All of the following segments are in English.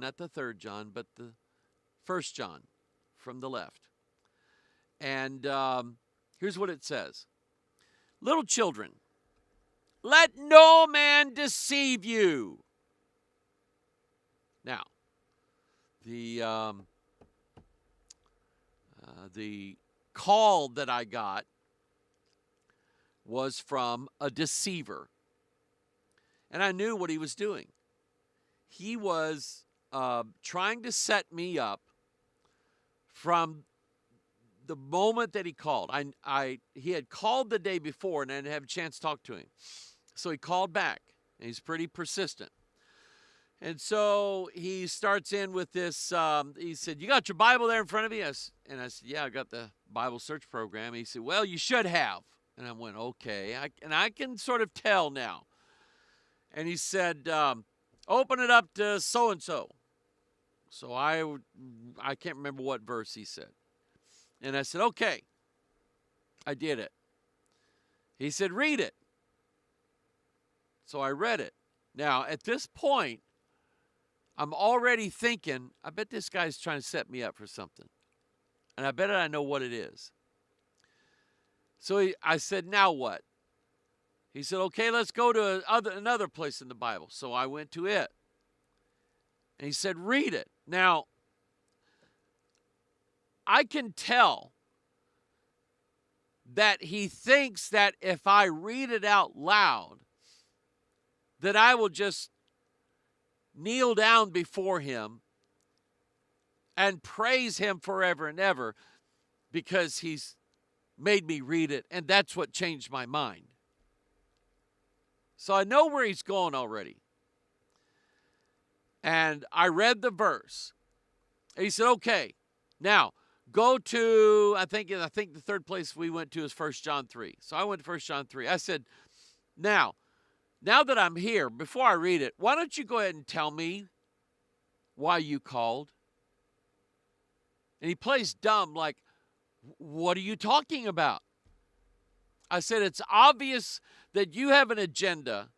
not the 3rd John, but the 1st John from the left. And here's what it says. Little children, let no man deceive you. Now, the call that I got was from a deceiver. And I knew what he was doing. He was trying to set me up from the moment that he called. He had called the day before and I didn't have a chance to talk to him. So he called back, and he's pretty persistent. And so he starts in with this, he said, you got your Bible there in front of you? And I said, yeah, I got the Bible search program. He said, well, you should have. And I went, okay. I can sort of tell now. And he said, open it up to so-and-so. So I can't remember what verse he said. And I said, okay. I did it. He said, read it. So I read it. Now, at this point, I'm already thinking, I bet this guy's trying to set me up for something. And I bet I know what it is. So I said, now what? He said, okay, let's go to another place in the Bible. So I went to it. And he said, read it. Now, I can tell that he thinks that if I read it out loud, that I will just kneel down before him and praise him forever and ever because he's made me read it, and that's what changed my mind. So I know where he's going already. And I read the verse. And he said, okay, now go to, I think the third place we went to is 1 John 3. So I went to 1 John 3. I said, now that I'm here, before I read it, why don't you go ahead and tell me why you called? And he plays dumb like, what are you talking about? I said, it's obvious that you have an agenda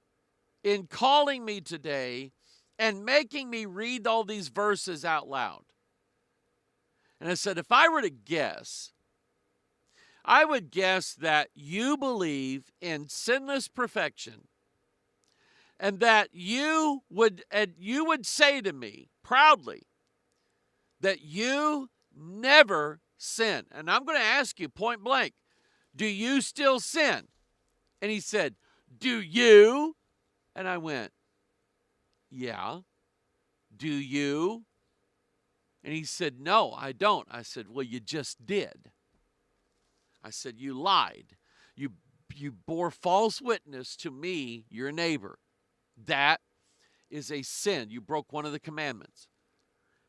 in calling me today and making me read all these verses out loud. And I said, if I were to guess, I would guess that you believe in sinless perfection and that you would say to me proudly that you never sin. And I'm going to ask you point blank, do you still sin? And he said, do you? And I went, yeah. Do you? And he said, no, I don't. I said, well, you just did. I said, you lied. You bore false witness to me, your neighbor. That is a sin. You broke one of the commandments.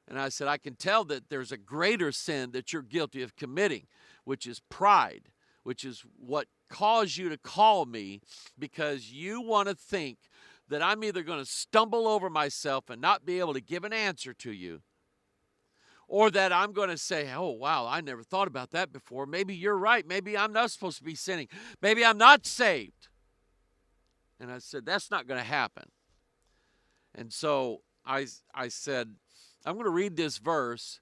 And I said, I can tell that there's a greater sin that you're guilty of committing, which is pride, which is what caused you to call me because you want to think that I'm either going to stumble over myself and not be able to give an answer to you, or that I'm going to say, oh, wow, I never thought about that before. Maybe you're right. Maybe I'm not supposed to be sinning. Maybe I'm not saved. And I said, that's not going to happen. And so I said, I'm going to read this verse,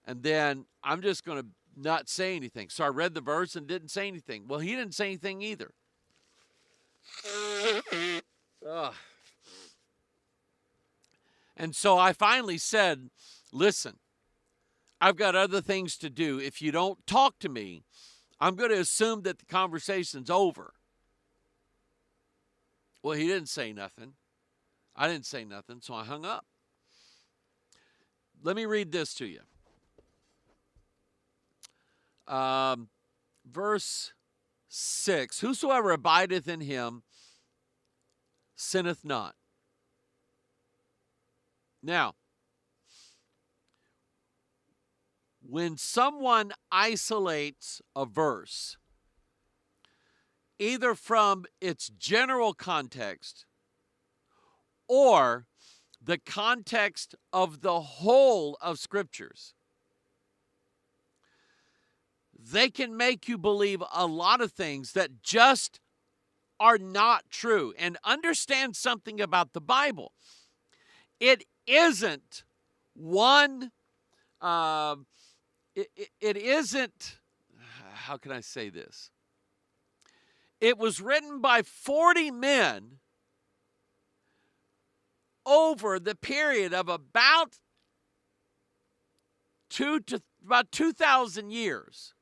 and then I'm just going to not say anything. So I read the verse and didn't say anything. Well, he didn't say anything either. And so I finally said, listen, I've got other things to do. If you don't talk to me, I'm going to assume that the conversation's over. Well, he didn't say nothing. I didn't say nothing, so I hung up. Let me read this to you. Verse 6, whosoever abideth in him sinneth not. Now, when someone isolates a verse, either from its general context or the context of the whole of Scriptures, they can make you believe a lot of things that just are not true. And understand something about the Bible. It isn't one, it isn't, how can I say this? It was written by 40 men over the period of about 2,000 years,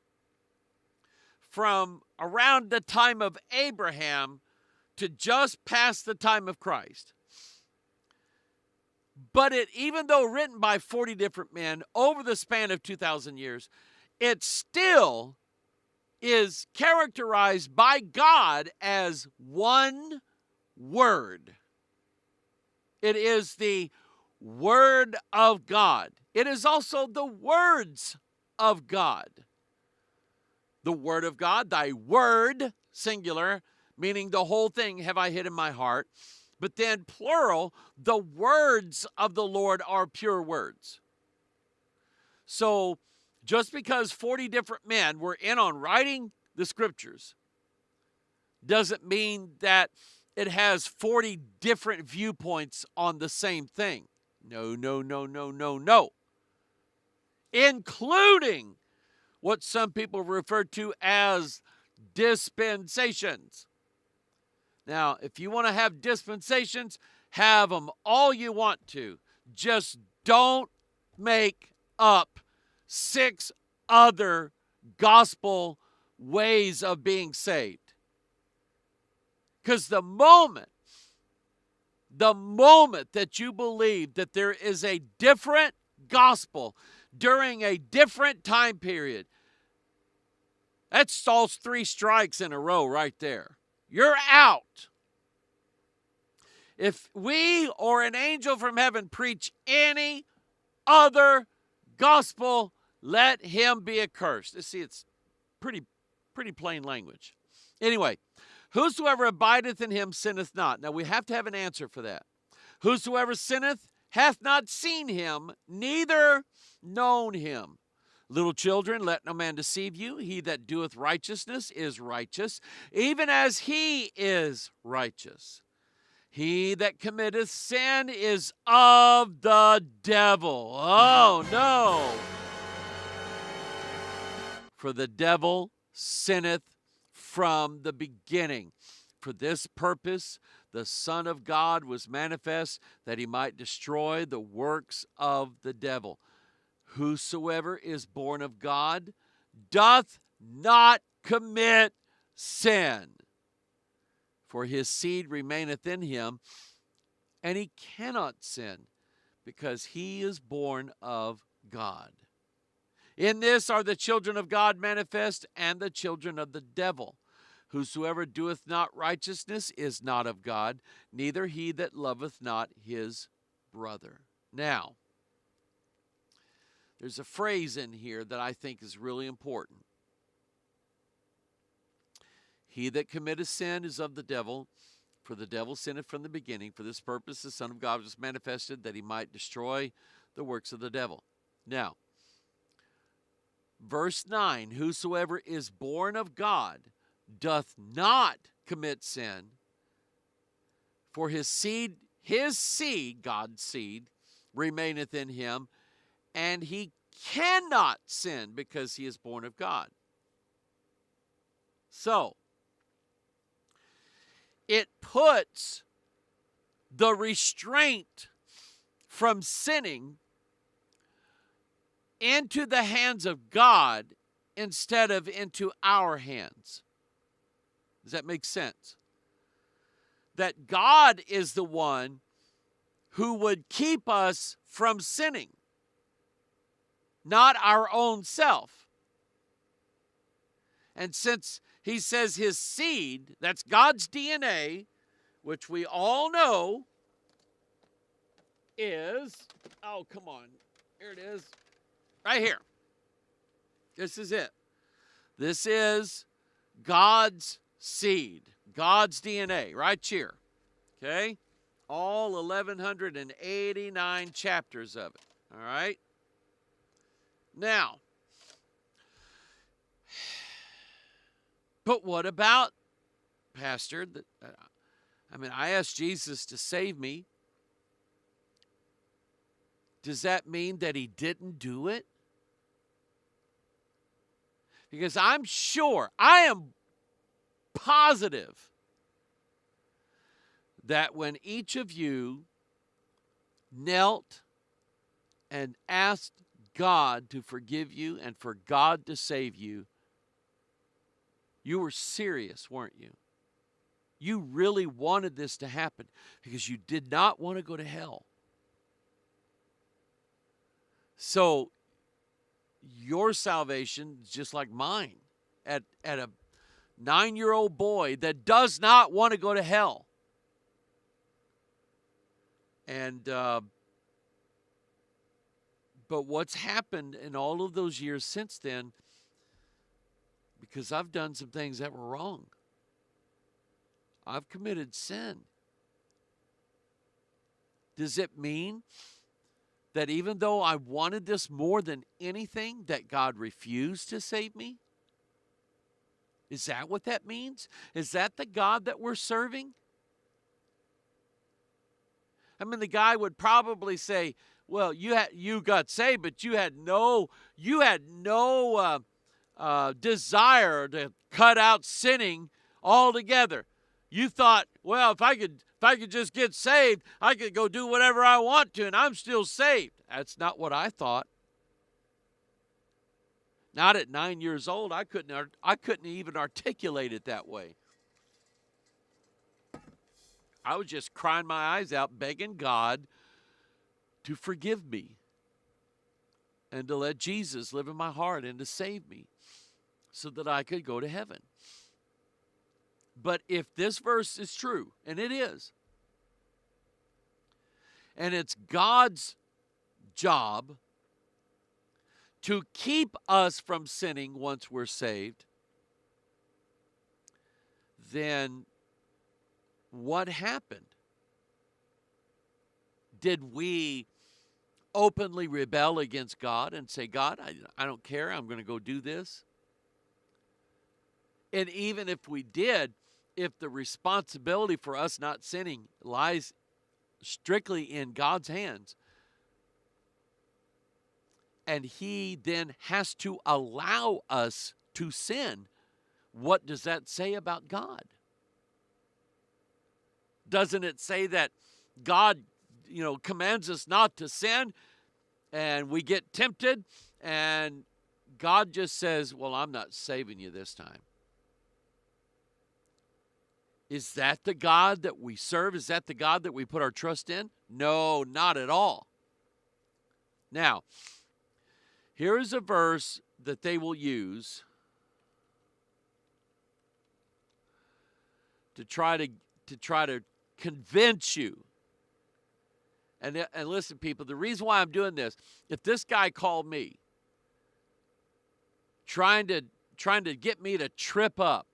from around the time of Abraham to just past the time of Christ. But even though written by 40 different men over the span of 2,000 years, it still is characterized by God as one word. It is the Word of God. It is also the words of God. The Word of God, thy word, singular, meaning the whole thing have I hid in my heart. But then plural, the words of the Lord are pure words. So just because 40 different men were in on writing the scriptures doesn't mean that it has 40 different viewpoints on the same thing. No, no, no, no, no, no. Including what some people refer to as dispensations. Now, if you want to have dispensations, have them all you want to. Just don't make up 6 other gospel ways of being saved. Because the moment that you believe that there is a different gospel during a different time period, that stalls 3 strikes in a row right there. You're out. If we or an angel from heaven preach any other gospel, let him be accursed. See, it's pretty plain language. Anyway, whosoever abideth in him sinneth not. Now, we have to have an answer for that. Whosoever sinneth hath not seen him, neither known him. Little children, let no man deceive you. He that doeth righteousness is righteous, even as he is righteous. He that committeth sin is of the devil. Oh, no. For the devil sinneth from the beginning. For this purpose the Son of God was manifest, that he might destroy the works of the devil. Whosoever is born of God doth not commit sin, for his seed remaineth in him, and he cannot sin, because he is born of God. In this are the children of God manifest, and the children of the devil. Whosoever doeth not righteousness is not of God, neither he that loveth not his brother. Now, there's a phrase in here that I think is really important. He that committeth sin is of the devil, for the devil sinneth from the beginning. For this purpose the Son of God was manifested, that he might destroy the works of the devil. Now, verse 9, whosoever is born of God doth not commit sin, for his seed, God's seed, remaineth in him, and he cannot sin because he is born of God. So, it puts the restraint from sinning into the hands of God instead of into our hands. Does that make sense? That God is the one who would keep us from sinning, not our own self. And since he says his seed, that's God's DNA, which we all know is, oh, come on, here it is, right here. This is it. This is God's seed, God's DNA, right here. Okay? All 1,189 chapters of it. All right? Now, but what about, Pastor? I asked Jesus to save me. does that mean that he didn't do it? Because I'm sure, I am positive that when each of you knelt and asked God to forgive you and for God to save you, you were serious, weren't you? You really wanted this to happen because you did not want to go to hell. So your salvation is just like mine at a 9-year-old boy that does not want to go to hell. And but what's happened in all of those years since then, because I've done some things that were wrong. I've committed sin. Does it mean that even though I wanted this more than anything, that God refused to save me? Is that what that means? Is that the God that we're serving? I mean, the guy would probably say, well, you got saved, but you had no desire to cut out sinning altogether. You thought, well, if I could just get saved, I could go do whatever I want to, and I'm still saved. That's not what I thought. Not at 9 years old. I couldn't even articulate it that way. I was just crying my eyes out, begging God to forgive me and to let Jesus live in my heart and to save me so that I could go to heaven. But if this verse is true, and it is, and it's God's job to keep us from sinning once we're saved, then what happened? Did we openly rebel against God and say, God, I don't care, I'm going to go do this? And even if we did, if the responsibility for us not sinning lies strictly in God's hands, and he then has to allow us to sin, what does that say about God? Doesn't it say that God, commands us not to sin, and we get tempted, and God just says, well, I'm not saving you this time? Is that the God that we serve? Is that the God that we put our trust in? No, not at all. Now, here is a verse that they will use to try to convince you. And listen, people, the reason why I'm doing this, if this guy called me trying to get me to trip up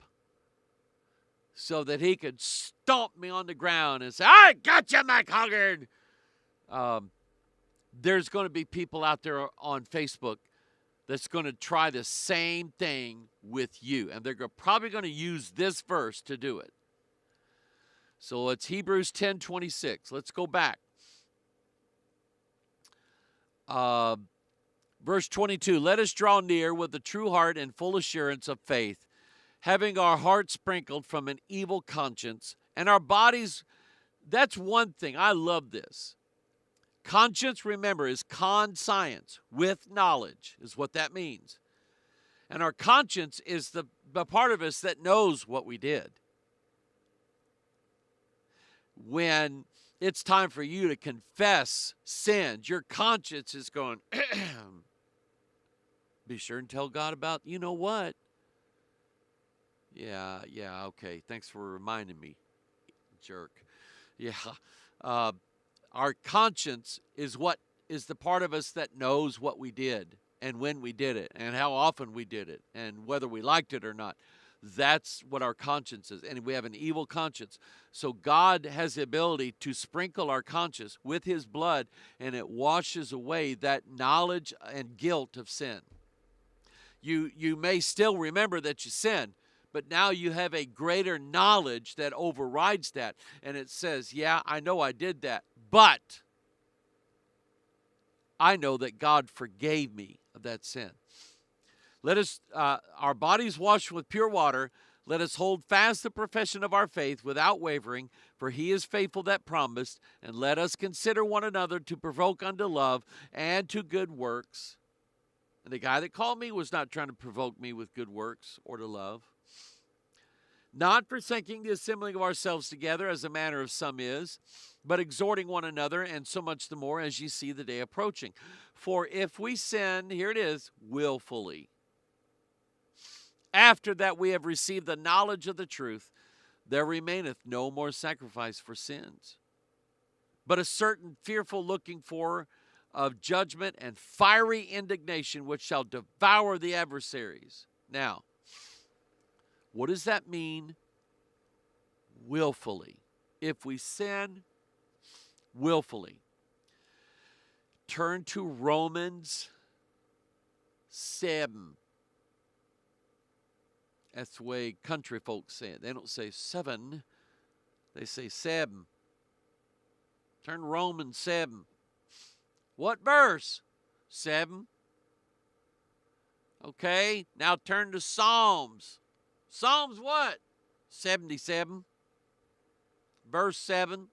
so that he could stomp me on the ground and say, I got you, Mike Hoggard. There's going to be people out there on Facebook that's going to try the same thing with you. And they're probably going to use this verse to do it. So it's Hebrews 10:26. Let's go back. Verse 22, let us draw near with a true heart and full assurance of faith, having our hearts sprinkled from an evil conscience and our bodies. That's one thing. I love this. Conscience, remember, is conscience, with knowledge, is what that means. And our conscience is the part of us that knows what we did. When it's time for you to confess sins, your conscience is going, be sure and tell God about, you know what? Yeah, okay. Thanks for reminding me, jerk. Yeah. Our conscience is the part of us that knows what we did and when we did it and how often we did it and whether we liked it or not. That's what our conscience is. And we have an evil conscience. So God has the ability to sprinkle our conscience with his blood, and it washes away that knowledge and guilt of sin. You may still remember that you sinned, but now you have a greater knowledge that overrides that. And it says, yeah, I know I did that, but I know that God forgave me of that sin. Let us, our bodies washed with pure water, let us hold fast the profession of our faith without wavering, for he is faithful that promised, and let us consider one another to provoke unto love and to good works. And the guy that called me was not trying to provoke me with good works or to love. Not forsaking the assembling of ourselves together, as the manner of some is, but exhorting one another, and so much the more as ye see the day approaching. For if we sin, here it is, willfully, after that we have received the knowledge of the truth, there remaineth no more sacrifice for sins, but a certain fearful looking for of judgment and fiery indignation, which shall devour the adversaries. Now, what does that mean? Willfully. If we sin, willfully. Turn to Romans 7. That's the way country folks say it. They don't say 7. They say 7. Turn to Romans 7. What verse? 7. Okay, now turn to Psalms. Psalms what? 77. Verse 7.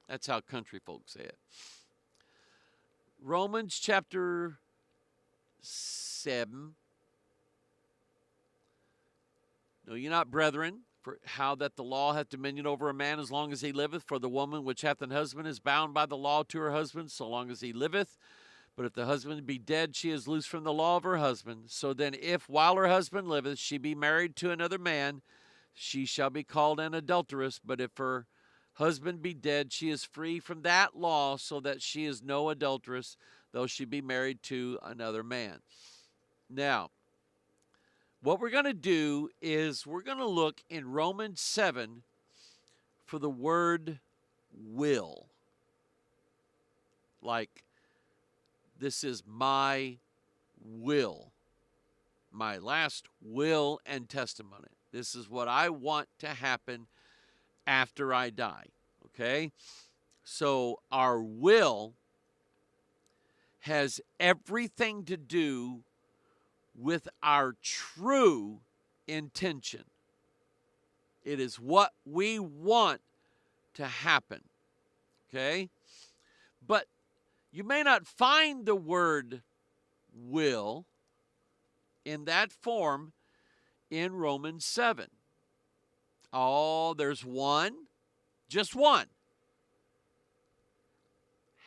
That's how country folks say it. Romans chapter 7. Know ye not, brethren, for how that the law hath dominion over a man as long as he liveth? For the woman which hath an husband is bound by the law to her husband so long as he liveth. But if the husband be dead, she is loose from the law of her husband. So then if, while her husband liveth, she be married to another man, she shall be called an adulteress. But if her husband be dead, she is free from that law, so that she is no adulteress, though she be married to another man. Now, what we're going to do is we're going to look in Romans 7 for the word will. Like, this is my will, my last will and testimony. This is what I want to happen after I die, okay? So our will has everything to do with our true intention. It is what we want to happen, okay? But you may not find the word will in that form in Romans 7. Oh, there's one, just one.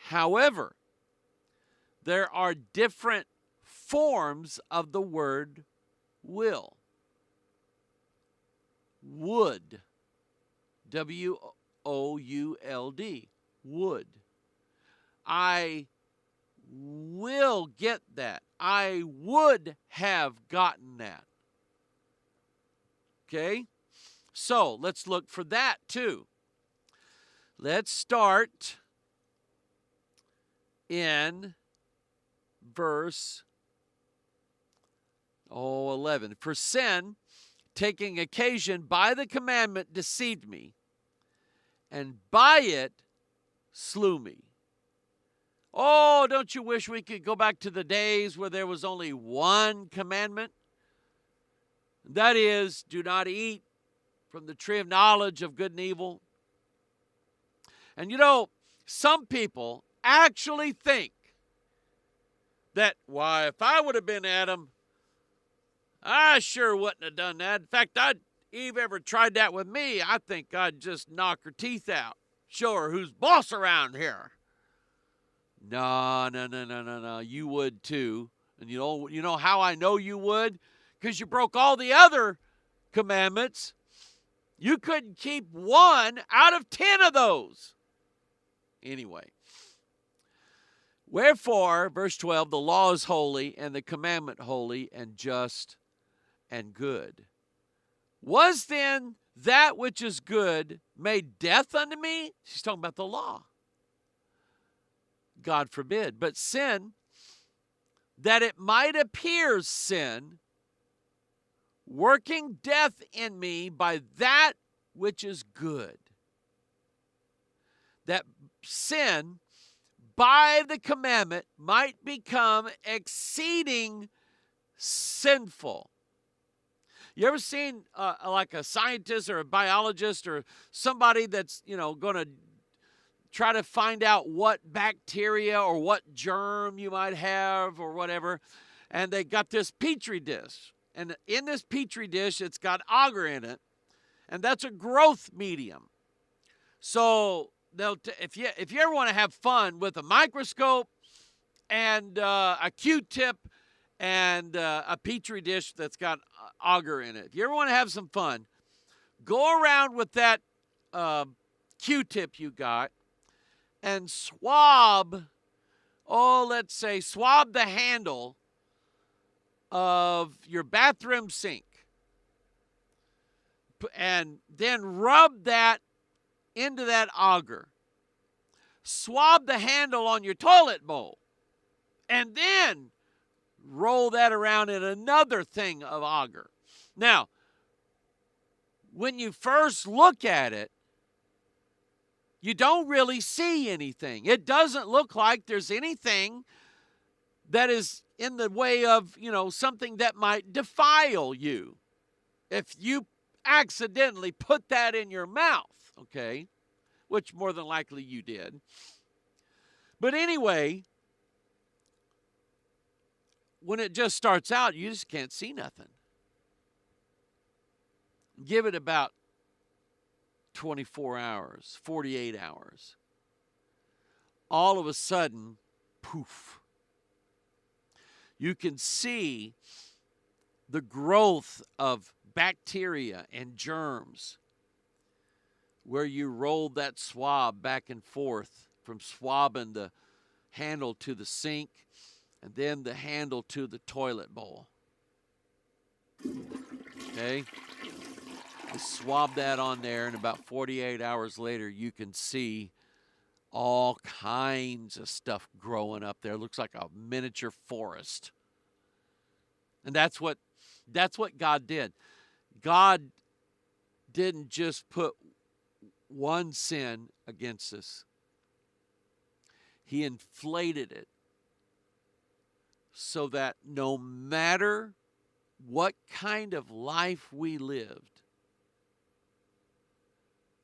However, there are different forms of the word will. Would, W-O-U-L-D, would. I will get that. I would have gotten that. Okay? So, let's look for that too. Let's start in verse 11. For sin, taking occasion by the commandment, deceived me, and by it slew me. Oh, don't you wish we could go back to the days where there was only one commandment? That is, do not eat from the tree of knowledge of good and evil. And you know, some people actually think that, why, if I would have been Adam, I sure wouldn't have done that. In fact, Eve ever tried that with me, I think I'd just knock her teeth out. Show her who's boss around here. No. You would too. And you know how I know you would? Because you broke all the other commandments. You couldn't keep 1 out of 10 of those. Anyway. Wherefore, verse 12, the law is holy, and the commandment holy, and just, and good. Was then that which is good made death unto me? She's talking about the law. God forbid. But sin, that it might appear sin, working death in me by that which is good. That sin, by the commandment might become exceeding sinful. You ever seen like a scientist or a biologist or somebody that's, going to try to find out what bacteria or what germ you might have or whatever, and they got this petri dish. And in this petri dish, it's got agar in it, and that's a growth medium. So if you ever want to have fun with a microscope and a Q-tip and a petri dish that's got agar in it, if you ever want to have some fun, go around with that Q-tip you got and swab the handle of your bathroom sink, and then rub that into that agar. Swab the handle on your toilet bowl, and then roll that around in another thing of agar. Now, when you first look at it, you don't really see anything. It doesn't look like there's anything that is in the way of, something that might defile you if you accidentally put that in your mouth, okay? Which more than likely you did. But anyway, when it just starts out, you just can't see nothing. Give it about 24 hours, 48 hours. All of a sudden, poof. You can see the growth of bacteria and germs where you rolled that swab back and forth from swabbing the handle to the sink and then the handle to the toilet bowl. Okay? You swab that on there, and about 48 hours later, you can see all kinds of stuff growing up there. It looks like a miniature forest. And that's what God did. God didn't just put one sin against us. He inflated it so that no matter what kind of life we lived,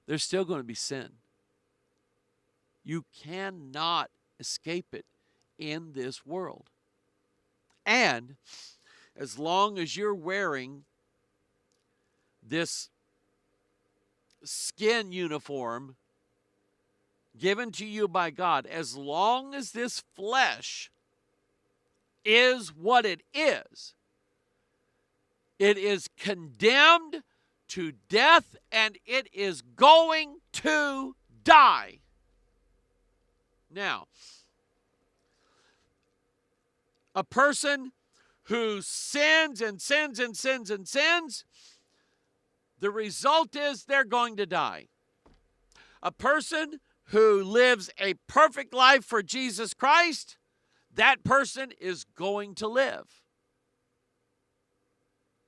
there's still going to be sin. You cannot escape it in this world. And as long as you're wearing this skin uniform given to you by God, as long as this flesh is what it is condemned to death, and it is going to die. Now, a person who sins and sins and sins and sins, the result is they're going to die. A person who lives a perfect life for Jesus Christ, that person is going to live.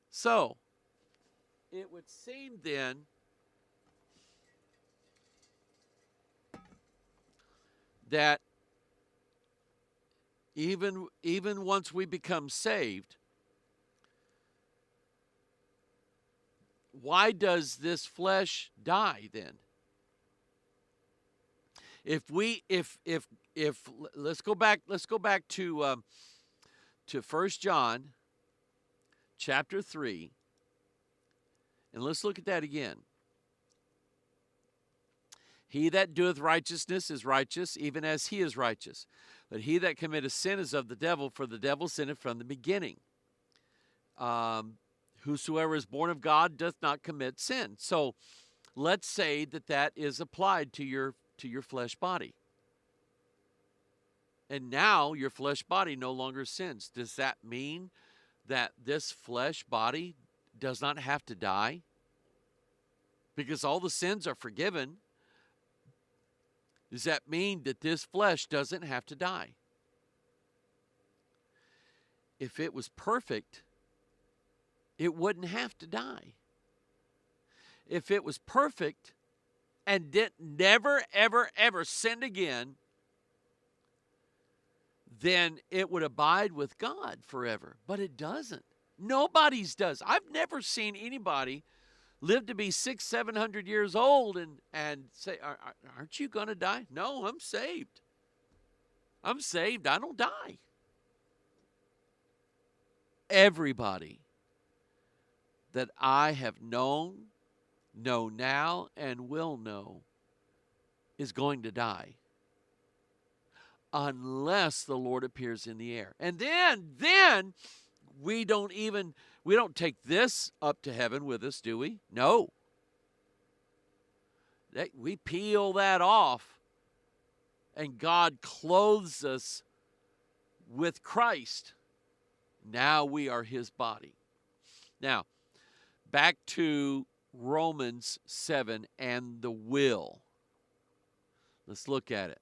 So, it would seem then that even once we become saved, why does this flesh die then? If let's go back to 1 John chapter 3, and let's look at that again. He that doeth righteousness is righteous, even as he is righteous. But he that committeth sin is of the devil, for the devil sinned from the beginning. Whosoever is born of God doth not commit sin. So let's say that is applied to your flesh body. And now your flesh body no longer sins. Does that mean that this flesh body does not have to die? Because all the sins are forgiven. Does that mean that this flesh doesn't have to die? If it was perfect, it wouldn't have to die. If it was perfect and never, ever, ever sinned again, then it would abide with God forever. But it doesn't. Nobody's does. I've never seen anybody live to be 600, 700 years old and say, aren't you going to die? No, I'm saved. I'm saved. I don't die. Everybody that I have known, know now, and will know is going to die unless the Lord appears in the air. And then we don't take this up to heaven with us, do we? No. We peel that off, and God clothes us with Christ. Now we are his body. Now, back to Romans 7 and the will. Let's look at it.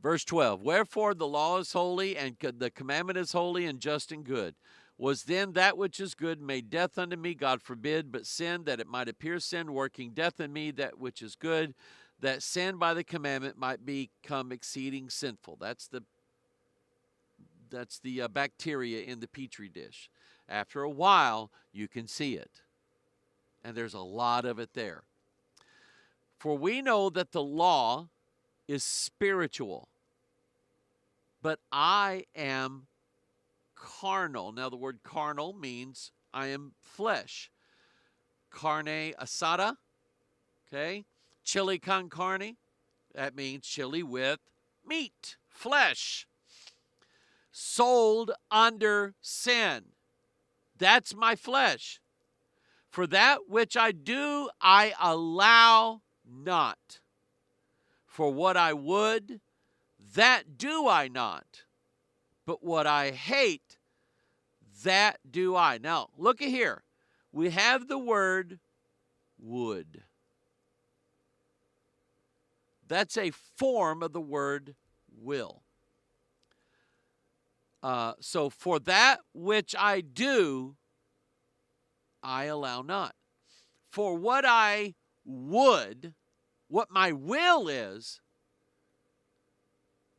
Verse 12, wherefore the law is holy, and the commandment is holy and just and good. Was then that which is good made death unto me? God forbid, but sin, that it might appear sin, working death in me, that which is good, that sin by the commandment might become exceeding sinful. That's the bacteria in the petri dish. After a while, you can see it. And there's a lot of it there. For we know that the law is spiritual, but I am carnal. Now, the word carnal means I am flesh. Carne asada, okay? Chili con carne, that means chili with meat, flesh. Sold under sin. That's my flesh. For that which I do, I allow not. For what I would, that do I not. But what I hate, that do I. Now, look at here. We have the word would. That's a form of the word will. So for that which I do, I allow not. For what I would, what my will is,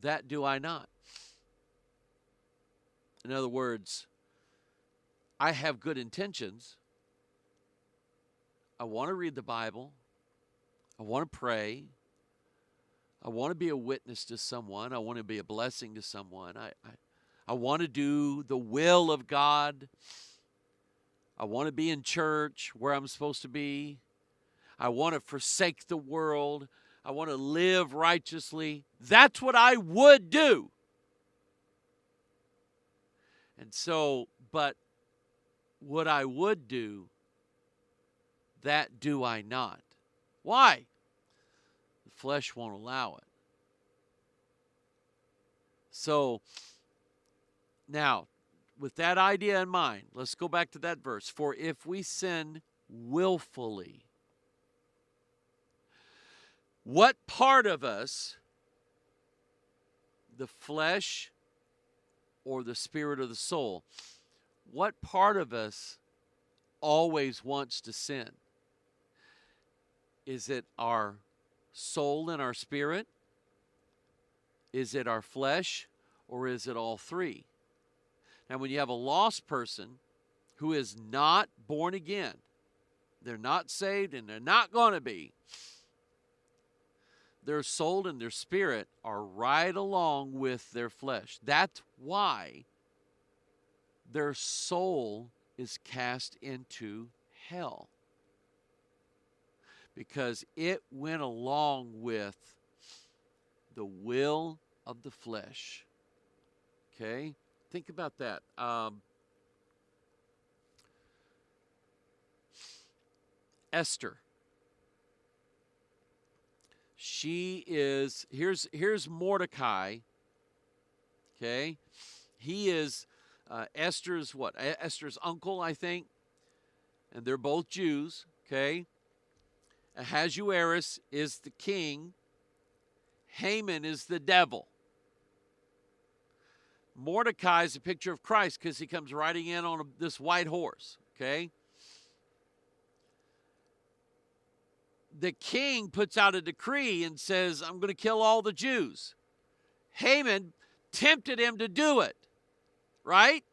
that do I not. In other words, I have good intentions. I want to read the Bible. I want to pray. I want to be a witness to someone. I want to be a blessing to someone. I want to do the will of God. I want to be in church where I'm supposed to be. I want to forsake the world. I want to live righteously. That's what I would do. And so, but what I would do, that do I not. Why? The flesh won't allow it. So, now, with that idea in mind, let's go back to that verse. For if we sin willfully, what part of us, the flesh or the spirit or the soul, what part of us always wants to sin? Is it our soul and our spirit? Is it our flesh? Or is it all three? Now, when you have a lost person who is not born again, they're not saved and they're not going to be, their soul and their spirit are right along with their flesh. That's why their soul is cast into hell. Because it went along with the will of the flesh. Okay? Think about that. Esther. She is, here's Mordecai. Okay? He is Esther's what? Esther's uncle, I think. And they're both Jews. Okay? Ahasuerus is the king. Haman is the devil. Mordecai is a picture of Christ because he comes riding in on this white horse. Okay? The king puts out a decree and says, I'm going to kill all the Jews. Haman tempted him to do it, right?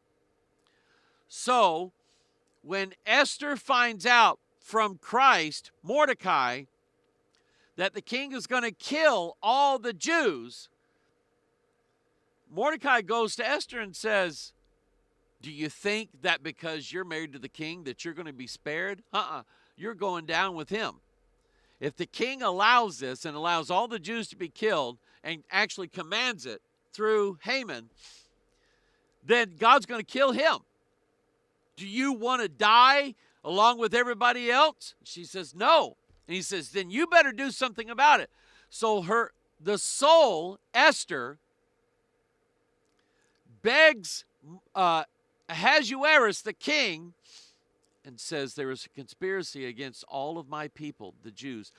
So when Esther finds out from Christ, Mordecai, that the king is going to kill all the Jews, Mordecai goes to Esther and says, do you think that because you're married to the king that you're going to be spared? You're going down with him. If the king allows this and allows all the Jews to be killed and actually commands it through Haman, then God's going to kill him. Do you want to die along with everybody else? She says, no. And he says, then you better do something about it. So the soul, Esther, begs Ahasuerus, the king, and says, there is a conspiracy against all of my people, the Jews,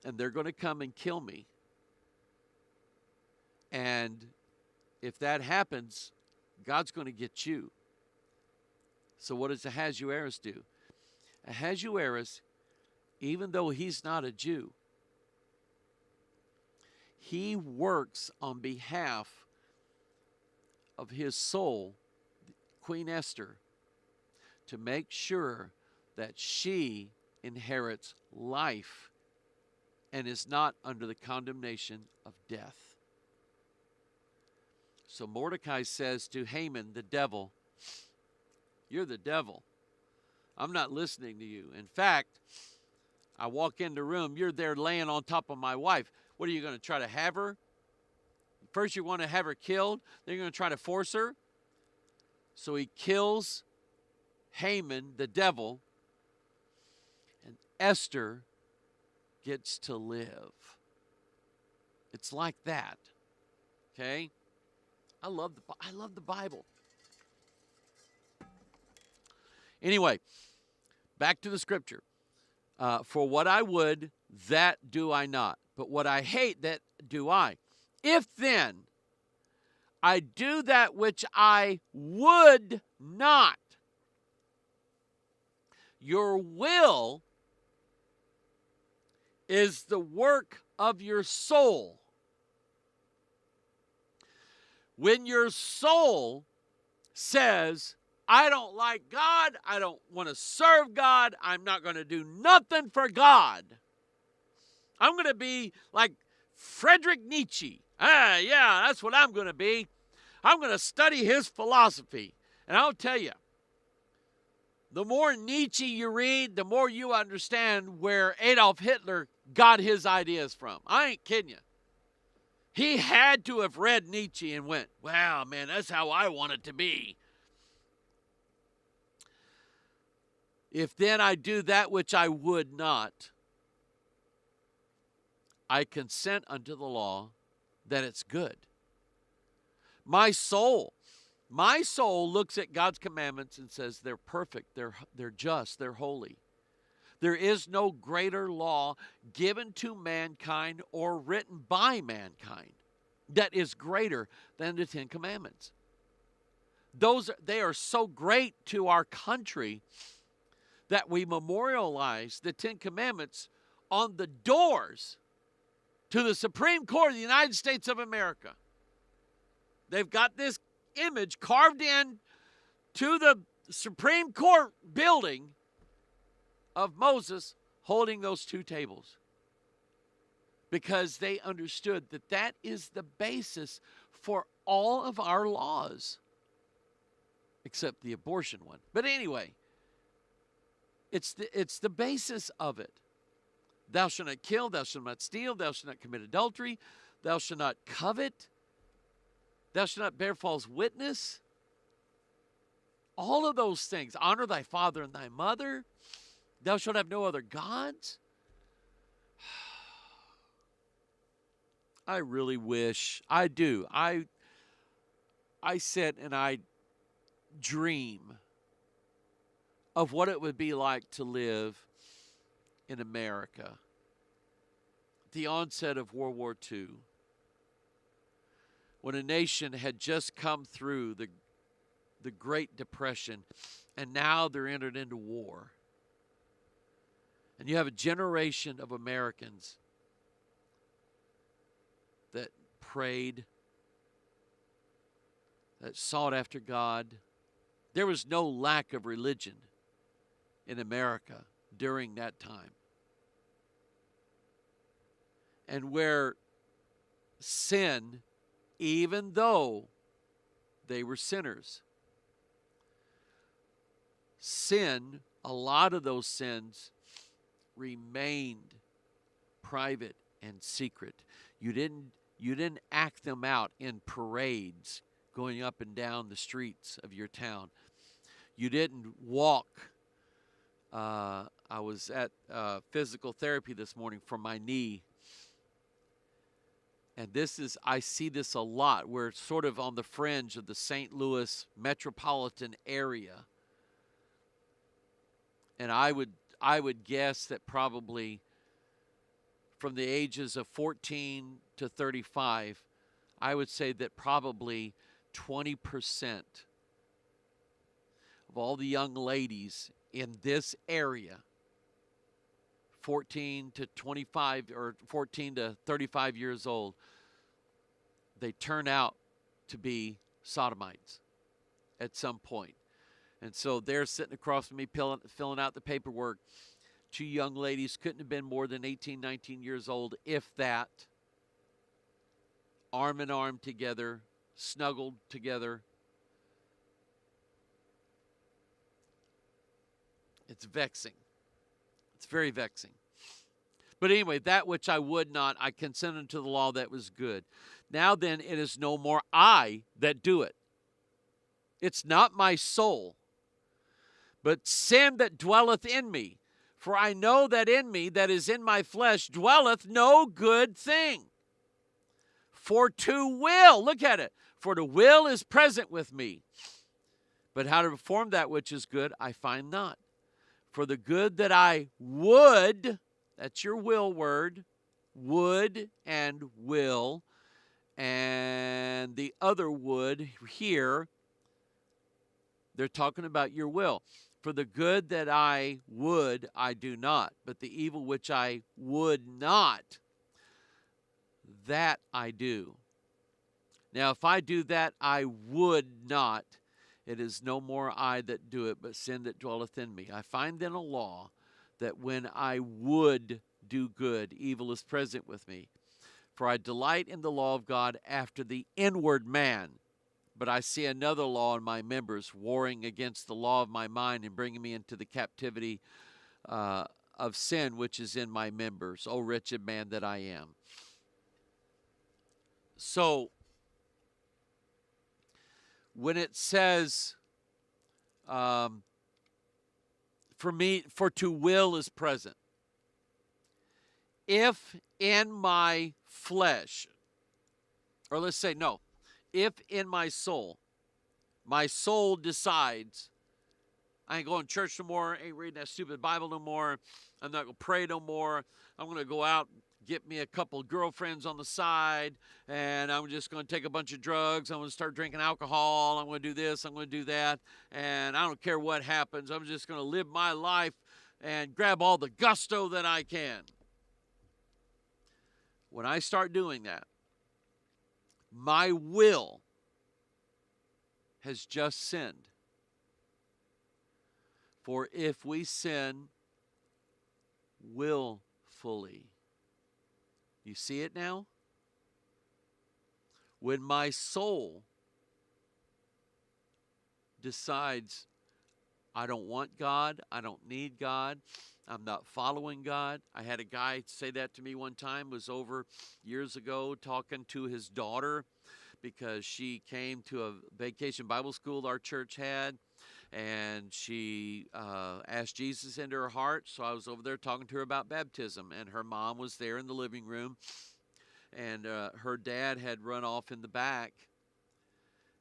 and they're going to come and kill me. And if that happens, God's going to get you. So what does Ahasuerus do? Ahasuerus, even though he's not a Jew, he works on behalf of his soul, Queen Esther, to make sure that she inherits life and is not under the condemnation of death. So Mordecai says to Haman, the devil, you're the devil. I'm not listening to you. In fact, I walk in the room, you're there laying on top of my wife. What are you going to try to have her? First you want to have her killed, then you're going to try to force her. So he kills Haman, the devil, and Esther gets to live. It's like that. Okay? I love the Bible. Anyway, back to the scripture. For what I would, that do I not. But what I hate, that do I. If then I do that which I would not, your will is the work of your soul. When your soul says, I don't like God, I don't want to serve God, I'm not going to do nothing for God. I'm going to be like Friedrich Nietzsche. Yeah, that's what I'm going to be. I'm going to study his philosophy. And I'll tell you, the more Nietzsche you read, the more you understand where Adolf Hitler got his ideas from. I ain't kidding you. He had to have read Nietzsche and went, wow, man, that's how I want it to be. If then I do that which I would not, I consent unto the law that it's good. My soul looks at God's commandments and says they're perfect, they're just, they're holy. There is no greater law given to mankind or written by mankind that is greater than the Ten Commandments. They are so great to our country that we memorialize the Ten Commandments on the doors to the Supreme Court of the United States of America. They've got this image carved in to the Supreme Court building of Moses holding those two tables, because they understood that that is the basis for all of our laws, except the abortion one. But anyway, it's the basis of it. Thou shalt not kill, thou shalt not steal, thou shalt not commit adultery, thou shalt not covet, thou shalt not bear false witness. All of those things. Honor thy father and thy mother. Thou shalt have no other gods. I really wish, I do. I sit and I dream of what it would be like to live in America at the onset of World War II, when a nation had just come through the Great Depression, and now they're entered into war. And you have a generation of Americans that prayed, that sought after God. There was no lack of religion in America during that time. And where sin, even though they were sinners, sin, a lot of those sins remained private and secret. You didn't act them out in parades going up and down the streets of your town. You didn't walk. I was at physical therapy this morning for my knee. And I see this a lot. We're sort of on the fringe of the St. Louis metropolitan area. And I would guess that probably from the ages of 14 to 35, I would say that probably 20% of all the young ladies in this area, 14 to 25 or 14 to 35 years old, they turn out to be sodomites at some point. And so they're sitting across from me filling out the paperwork. Two young ladies, couldn't have been more than 18, 19 years old, if that, arm in arm together, snuggled together. It's vexing. It's very vexing. But anyway, that which I would not, I consented to the law that was good. Now then, it is no more I that do it. It's not my soul, but sin that dwelleth in me. For I know that in me, that is in my flesh, dwelleth no good thing. For to will, look at it, for to will is present with me. But how to perform that which is good, I find not. For the good that I would, that's your will word, would and will, and the other would here, they're talking about your will. For the good that I would, I do not. But the evil which I would not, that I do. Now, if I do that I would not, it is no more I that do it, but sin that dwelleth in me. I find then a law that when I would do good, evil is present with me. For I delight in the law of God after the inward man. But I see another law in my members, warring against the law of my mind and bringing me into the captivity of sin which is in my members. O wretched man that I am. So, when it says, for to will is present. If in my flesh, or let's say, no, if in my soul decides, I ain't going to church no more, ain't reading that stupid Bible no more, I'm not going to pray no more, I'm going to go out, get me a couple girlfriends on the side, and I'm just going to take a bunch of drugs, I'm going to start drinking alcohol, I'm going to do this, I'm going to do that, and I don't care what happens, I'm just going to live my life and grab all the gusto that I can. When I start doing that, my will has just sinned. For if we sin willfully, you see it now? When my soul decides, I don't want God, I don't need God, I'm not following God. I had a guy say that to me one time, was over years ago, talking to his daughter because she came to a vacation Bible school our church had, and she asked Jesus into her heart. So I was over there talking to her about baptism, and her mom was there in the living room, and her dad had run off in the back.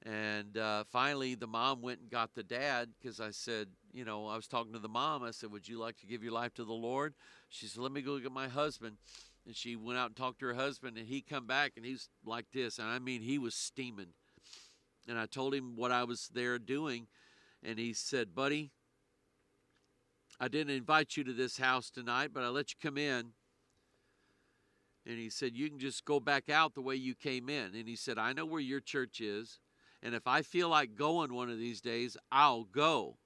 And finally, the mom went and got the dad, because I said, I was talking to the mom. I said, would you like to give your life to the Lord? She said, let me go get my husband. And she went out and talked to her husband, and he come back, and he's like this. And I mean, he was steaming. And I told him what I was there doing. And he said, buddy, I didn't invite you to this house tonight, but I let you come in. And he said, you can just go back out the way you came in. And he said, I know where your church is. And if I feel like going one of these days, I'll go.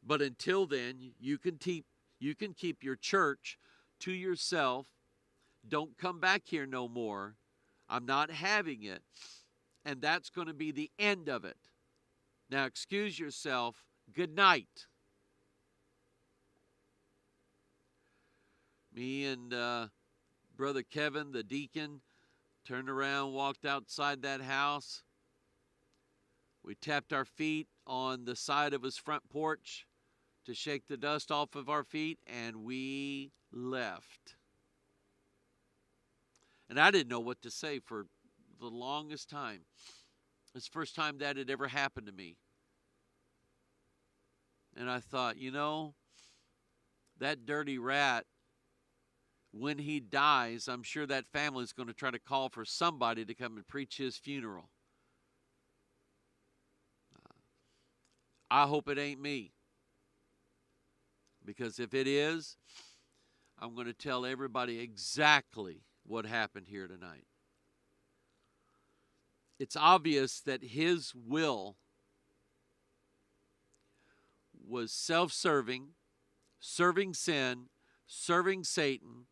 But until then, you can keep your church to yourself. Don't come back here no more. I'm not having it. And that's going to be the end of it. Now, excuse yourself. Good night. Me and Brother Kevin, the deacon, turned around, walked outside that house. We tapped our feet on the side of his front porch to shake the dust off of our feet, and we left. And I didn't know what to say for the longest time. It's the first time that had ever happened to me. And I thought, that dirty rat, when he dies, I'm sure that family's going to try to call for somebody to come and preach his funeral. I hope it ain't me. Because if it is, I'm going to tell everybody exactly what happened here tonight. It's obvious that his will was self-serving, serving sin, serving Satan,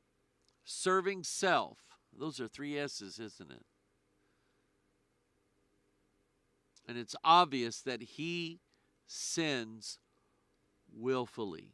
serving self. Those are 3 S's, isn't it? And it's obvious that he sins willfully.